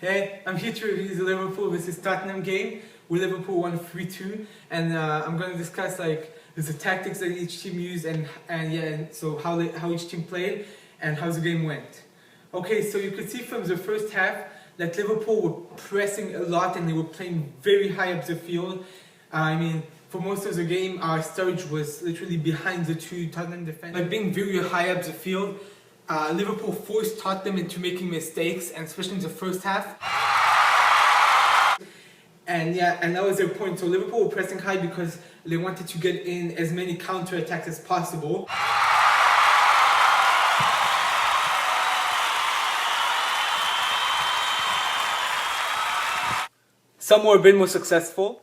Hey, I'm here to review the Liverpool versus Tottenham game where Liverpool won 3-2, and I'm going to discuss the tactics that each team used and so how each team played and how the game went. Okay, so you could see from the first half that Liverpool were pressing a lot and they were playing very high up the field. For most of the game, our Sturridge was literally behind the two Tottenham defenders, being very high up the field. Liverpool forced Tottenham into making mistakes, and especially in the first half. And that was their point. So Liverpool were pressing high because they wanted to get in as many counter-attacks as possible. Some were a bit more successful.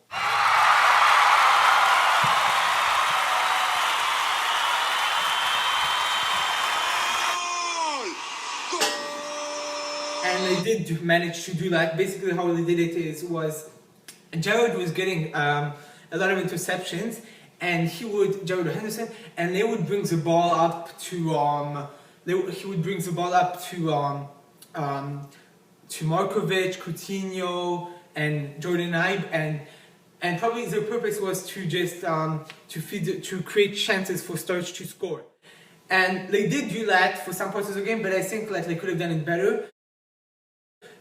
And they did manage to do that. Basically how they did it was Jared was getting a lot of interceptions, and Jared Henderson, and they would bring the ball up to Markovic, Coutinho, and Jordan Ibe, and probably their purpose was to just to create chances for Sturridge to score. And they did do that for some parts of the game, but I think that they could have done it better.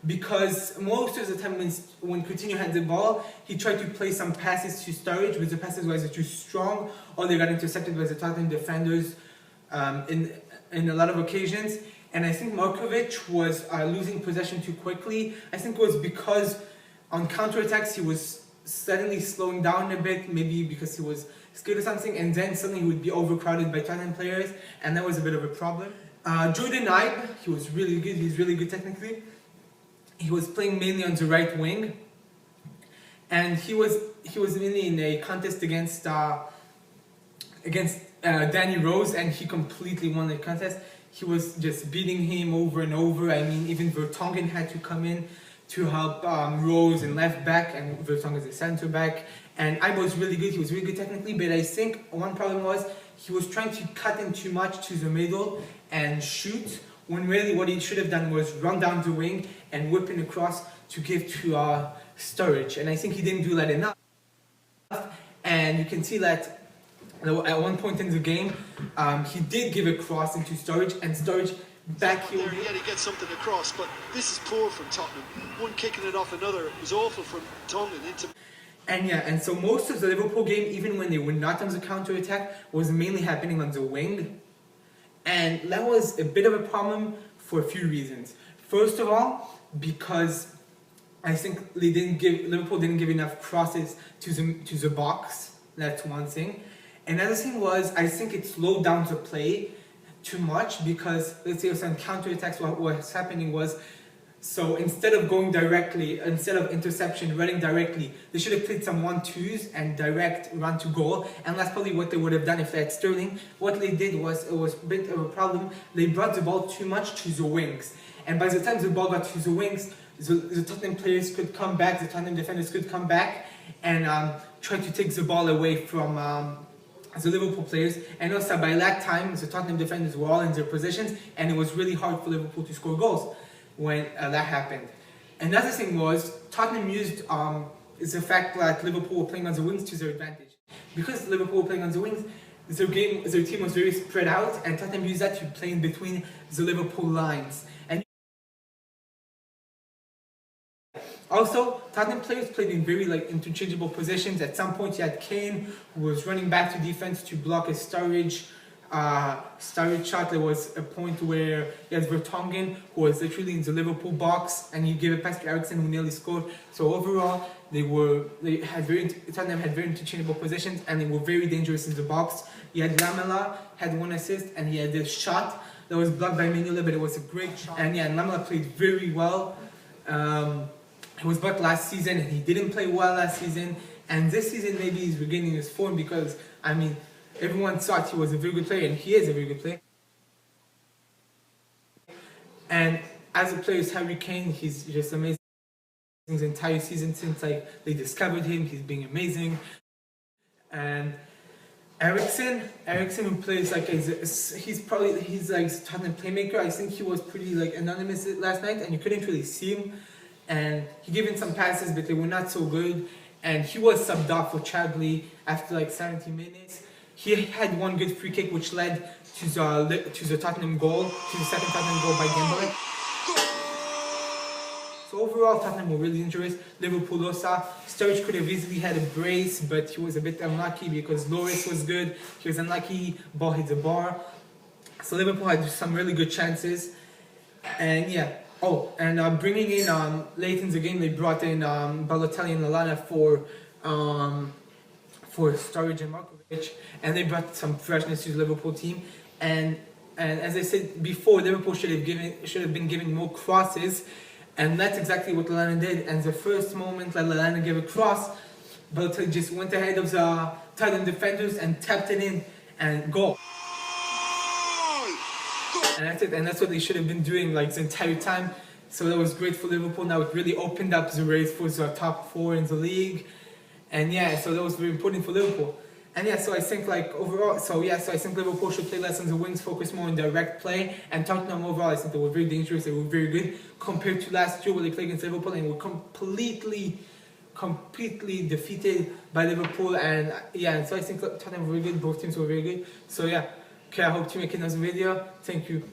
Because most of the time when Coutinho had the ball, he tried to play some passes to Sturridge, but the passes were either too strong or they got intercepted by the Tottenham defenders in a lot of occasions. And I think Markovic was losing possession too quickly. I think it was because on counterattacks he was suddenly slowing down a bit, maybe because he was scared or something, and then suddenly he would be overcrowded by Tottenham players, and that was a bit of a problem. Jordan Ibe, he was really good, he's really good technically. He was playing mainly on the right wing, and he was mainly in a contest against Danny Rose, and he completely won the contest. He was just beating him over and over. I mean, even Vertonghen had to come in to help Rose in left back, and Vertonghen is a centre back. And Ibe was really good. He was really good technically, but I think one problem was he was trying to cut in too much to the middle and shoot, when really what he should have done was run down the wing and whip in across to give to Sturridge. And I think he didn't do that enough. And you can see that at one point in the game, he did give a cross into Sturridge, and Sturridge backheeled. Yeah, he gets something across, but this is poor from Tottenham. One kicking it off another. It was awful from Tongan into... And so most of the Liverpool game, even when they were not on the counter-attack, was mainly happening on the wing. And that was a bit of a problem for a few reasons. First of all, because I think Liverpool didn't give enough crosses to the box. That's one thing. Another thing was, I think it slowed down the play too much, because let's say on counter-attacks, what was happening was, so instead of interception, running directly, they should have played some 1-2s and direct run to goal, and that's probably what they would have done if they had Sterling. What they did was, it was a bit of a problem, they brought the ball too much to the wings, and by the time the ball got to the wings, the Tottenham players could come back, the Tottenham defenders could come back and try to take the ball away from the Liverpool players. And also by that time, the Tottenham defenders were all in their positions, and it was really hard for Liverpool to score goals when that happened. Another thing was, Tottenham used the fact that Liverpool were playing on the wings to their advantage. Because Liverpool were playing on the wings, their team was very spread out, and Tottenham used that to play in between the Liverpool lines. And also, Tottenham players played in very interchangeable positions. At some point, you had Kane, who was running back to defense to block a Sturridge shot. There was a point where you had Vertonghen, who was literally in the Liverpool box, and he gave a pass to Eriksen, who nearly scored. So overall, Tottenham had very interchangeable positions, and they were very dangerous in the box. You had Lamela, had one assist, and he had this shot that was blocked by Mignolet, but it was a great shot. And Lamela played very well. He was back last season, and he didn't play well last season. And this season, maybe he's regaining his form, because, everyone thought he was a very good player, and he is a very good player. And as a player, Harry Kane, he's just amazing. His entire season since they discovered him, he's been amazing. And Eriksen, who plays he's Tottenham playmaker. I think he was pretty anonymous last night, and you couldn't really see him. and he gave in some passes, but they were not so good. And he was subbed off for Chadley after like 70 minutes. He had one good free kick, which led to the Tottenham goal, to the second Tottenham goal by Dembele. So overall, Tottenham were really dangerous. Liverpool also. Sturridge could have easily had a brace, but he was a bit unlucky because Loris was good. He was unlucky, ball hit the bar. So Liverpool had some really good chances. And yeah. Oh, and bringing in late in the game, they brought in Balotelli and Lallana for Sturridge and Markovic, and they brought some freshness to the Liverpool team. And as I said before, Liverpool should have been giving more crosses, and that's exactly what Lallana did. And the first moment that Lallana gave a cross, Balotelli just went ahead of the Tottenham defenders and tapped it in, and goal. And that's it, and that's what they should have been doing like the entire time. So that was great for Liverpool. Now it really opened up the race for the top 4 in the league. And yeah, so that was very important for Liverpool. And yeah, so I think like overall, so I think Liverpool should play less on the wings, focus more on direct play. And Tottenham overall, I think they were very dangerous, they were very good compared to last year where they played against Liverpool and were completely defeated by Liverpool. And yeah, so I think Tottenham were very good, both teams were very good. So yeah, okay, I hope to make another video. Thank you.